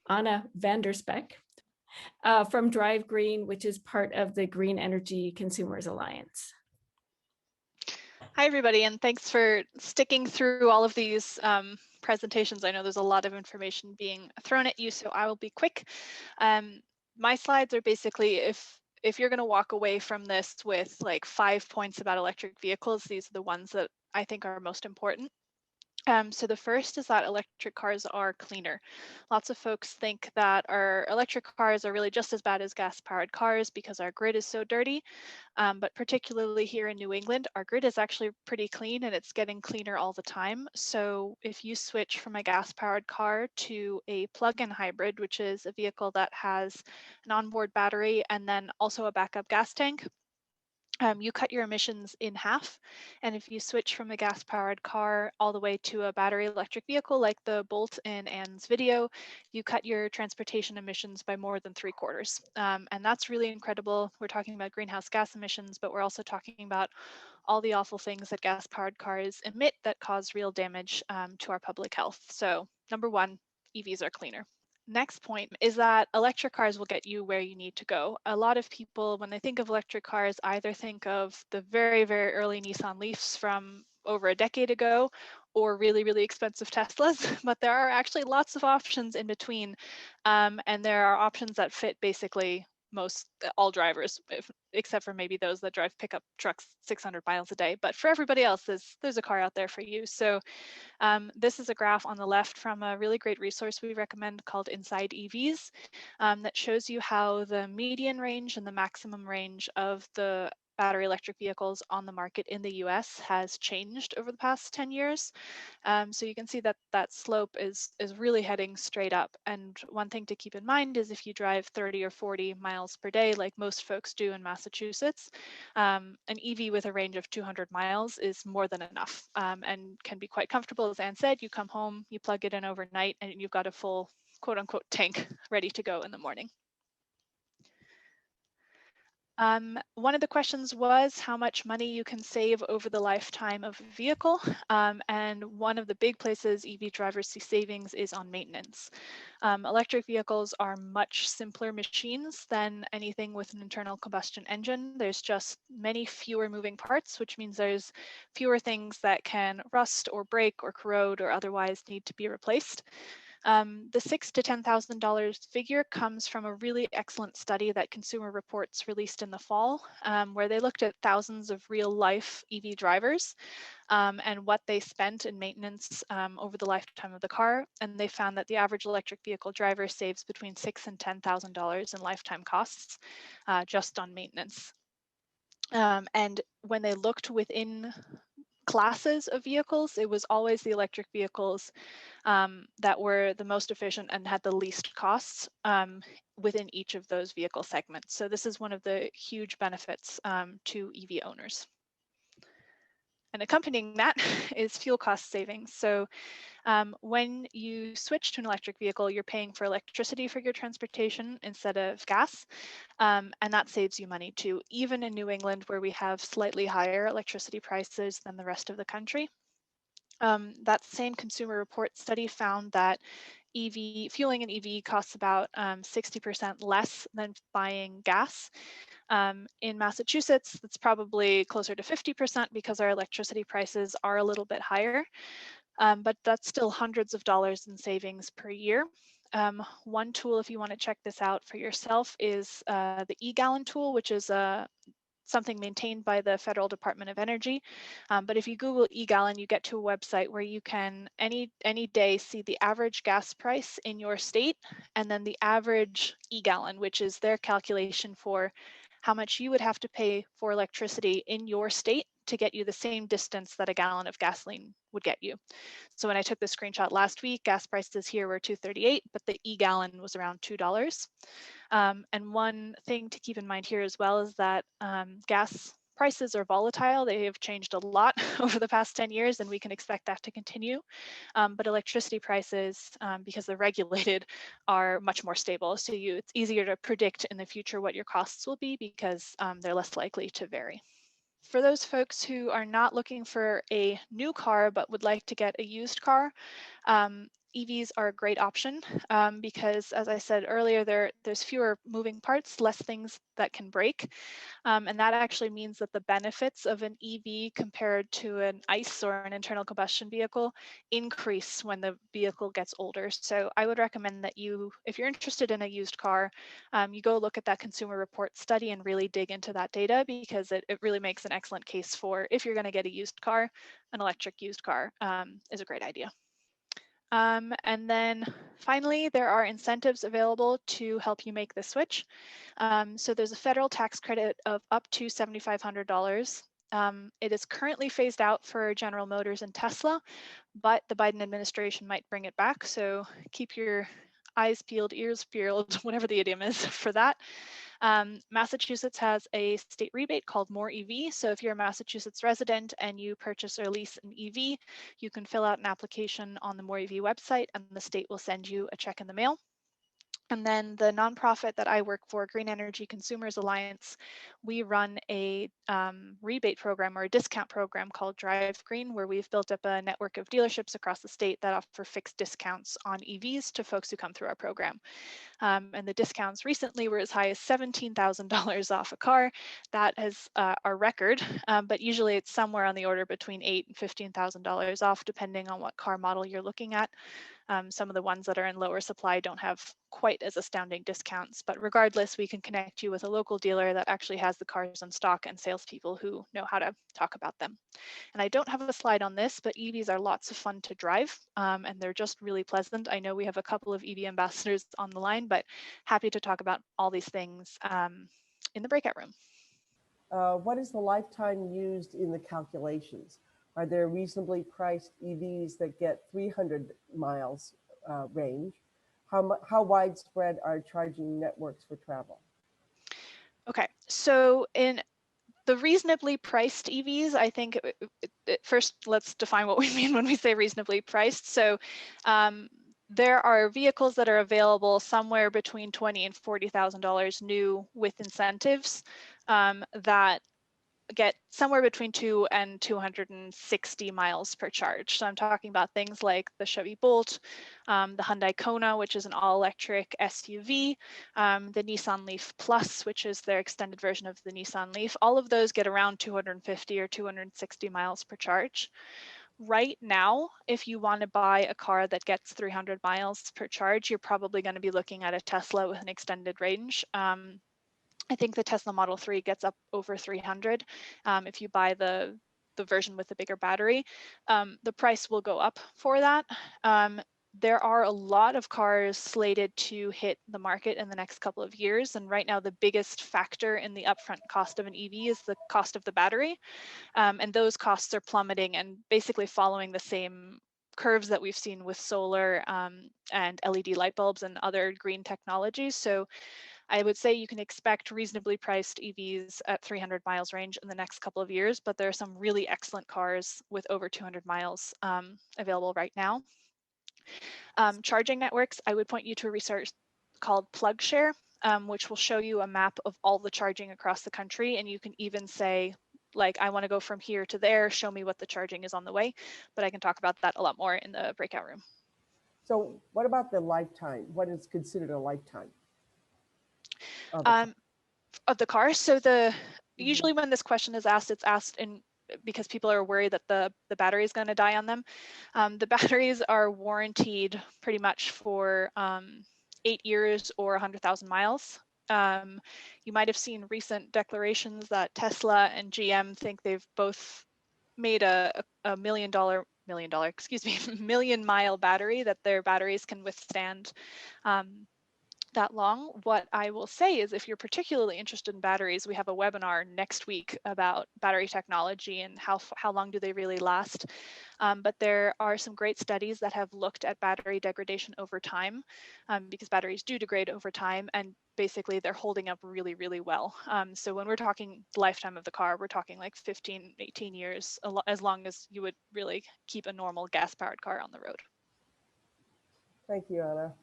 Anna Vanderspeck from Drive Green, which is part of the Green Energy Consumers Alliance. Hi, everybody, and thanks for sticking through all of these presentations. I know there's a lot of information being thrown at you, so I will be quick. My slides are basically, if you're going to walk away from this with like 5 points about electric vehicles, these are the ones that I think are most important. So the first is that electric cars are cleaner. Lots of folks think that our electric cars are really just as bad as gas-powered cars because our grid is so dirty. But particularly here in New England, our grid is actually pretty clean and it's getting cleaner all the time. So if you switch from a gas-powered car to a plug-in hybrid, which is a vehicle that has an onboard battery and then also a backup gas tank, you cut your emissions in half. And if you switch from a gas-powered car all the way to a battery electric vehicle like the Bolt in Anne's video, you cut your transportation emissions by more than 3/4. And that's really incredible. We're talking about greenhouse gas emissions, but we're also talking about all the awful things that gas-powered cars emit that cause real damage to our public health. So number one, EVs are cleaner. Next point is that electric cars will get you where you need to go. A lot of people, when they think of electric cars, either think of the very, very early Nissan Leafs from over a decade ago, or really, really expensive Teslas, but there are actually lots of options in between. And there are options that fit basically all drivers, except for maybe those that drive pickup trucks 600 miles a day. But for everybody else, there's a car out there for you. So this is a graph on the left from a really great resource we recommend called Inside EVs that shows you how the median range and the maximum range of the battery electric vehicles on the market in the US has changed over the past 10 years. So you can see that that slope is really heading straight up. And one thing to keep in mind is if you drive 30 or 40 miles per day, like most folks do in Massachusetts, an EV with a range of 200 miles is more than enough and can be quite comfortable. As Anne said, you come home, you plug it in overnight, and you've got a full quote unquote tank ready to go in the morning. One of the questions was how much money you can save over the lifetime of a vehicle. And one of the big places EV drivers see savings is on maintenance. Electric vehicles are much simpler machines than anything with an internal combustion engine. There's just many fewer moving parts, which means there's fewer things that can rust or break or corrode or otherwise need to be replaced. The $6,000 to $10,000 figure comes from a really excellent study that Consumer Reports released in the fall, where they looked at thousands of real-life EV drivers and what they spent in maintenance over the lifetime of the car. And they found that the average electric vehicle driver saves between $6,000 and $10,000 in lifetime costs just on maintenance. And when they looked within classes of vehicles, it was always the electric vehicles that were the most efficient and had the least costs within each of those vehicle segments. So this is one of the huge benefits to EV owners. And accompanying that is fuel cost savings. So when you switch to an electric vehicle, you're paying for electricity for your transportation instead of gas, and that saves you money too, even in New England where we have slightly higher electricity prices than the rest of the country. That same Consumer Report study found that fueling an EV costs about 60% less than buying gas. In Massachusetts, that's probably closer to 50% because our electricity prices are a little bit higher, but that's still hundreds of dollars in savings per year. One tool, if you want to check this out for yourself, is the eGallon tool, which is something maintained by the Federal Department of Energy. But if you Google eGallon, you get to a website where you can any day see the average gas price in your state and then the average eGallon, which is their calculation for how much you would have to pay for electricity in your state to get you the same distance that a gallon of gasoline would get you. So when I took the screenshot last week, gas prices here were $2.38, but the eGallon was around $2. And one thing to keep in mind here as well is that gas prices are volatile. They have changed a lot over the past 10 years, and we can expect that to continue. But electricity prices, because they're regulated, are much more stable. So it's easier to predict in the future what your costs will be because they're less likely to vary. For those folks who are not looking for a new car but would like to get a used car, EVs are a great option because, as I said earlier, there's fewer moving parts, less things that can break. And that actually means that the benefits of an EV compared to an ICE or an internal combustion vehicle increase when the vehicle gets older. So I would recommend that you, if you're interested in a used car, you go look at that consumer report study and really dig into that data, because it really makes an excellent case for, if you're going to get a used car, an electric used car is a great idea. And then finally, there are incentives available to help you make the switch. So there's a federal tax credit of up to $7,500. It is currently phased out for General Motors and Tesla, but the Biden administration might bring it back. So keep your eyes peeled, ears peeled, whatever the idiom is for that. Massachusetts has a state rebate called More EV. So if you're a Massachusetts resident and you purchase or lease an EV, you can fill out an application on the More EV website and the state will send you a check in the mail. And then the nonprofit that I work for, Green Energy Consumers Alliance, we run a rebate program or a discount program called Drive Green, where we've built up a network of dealerships across the state that offer fixed discounts on EVs to folks who come through our program. And the discounts recently were as high as $17,000 off a car. That is our record, but usually it's somewhere on the order between $8,000 and $15,000 off, depending on what car model you're looking at. Some of the ones that are in lower supply don't have quite as astounding discounts, but regardless, we can connect you with a local dealer that actually has the cars in stock and salespeople who know how to talk about them. And I don't have a slide on this, but EVs are lots of fun to drive, and they're just really pleasant. I know we have a couple of EV ambassadors on the line, but happy to talk about all these things in the breakout room. What is the lifetime used in the calculations? Are there reasonably priced EVs that get 300 miles range? How widespread are charging networks for travel? Okay, so in the reasonably priced EVs, I think first let's define what we mean when we say reasonably priced. So there are vehicles that are available somewhere between $20,000 and $40,000 new with incentives that get somewhere between 2 and 260 miles per charge. So I'm talking about things like the Chevy Bolt, the Hyundai Kona, which is an all-electric SUV, the Nissan Leaf Plus, which is their extended version of the Nissan Leaf. All of those get around 250 or 260 miles per charge. Right now, if you want to buy a car that gets 300 miles per charge, you're probably going to be looking at a Tesla with an extended range. I think the Tesla Model 3 gets up over 300 if you buy the version with the bigger battery. The price will go up for that. There are a lot of cars slated to hit the market in the next couple of years. And right now, the biggest factor in the upfront cost of an EV is the cost of the battery. And those costs are plummeting and basically following the same curves that we've seen with solar and LED light bulbs and other green technologies. So I would say you can expect reasonably priced EVs at 300 miles range in the next couple of years, but there are some really excellent cars with over 200 miles available right now. Charging networks, I would point you to a research called PlugShare, which will show you a map of all the charging across the country. And you can even say, like, I want to go from here to there, show me what the charging is on the way. But I can talk about that a lot more in the breakout room. So what about the lifetime? What is considered a lifetime of the car? So usually when this question is asked, it's asked because people are worried that the battery is going to die on them. The batteries are warranted pretty much for 8 years or 100,000 miles. You might have seen recent declarations that Tesla and GM think they've both made a million mile battery, that their batteries can withstand that long. What I will say is, if you're particularly interested in batteries, we have a webinar next week about battery technology and how long do they really last. But there are some great studies that have looked at battery degradation over time, because batteries do degrade over time, and basically they're holding up really, really well. So when we're talking lifetime of the car, we're talking like 15, 18 years, as long as you would really keep a normal gas-powered car on the road. Thank you, Anna.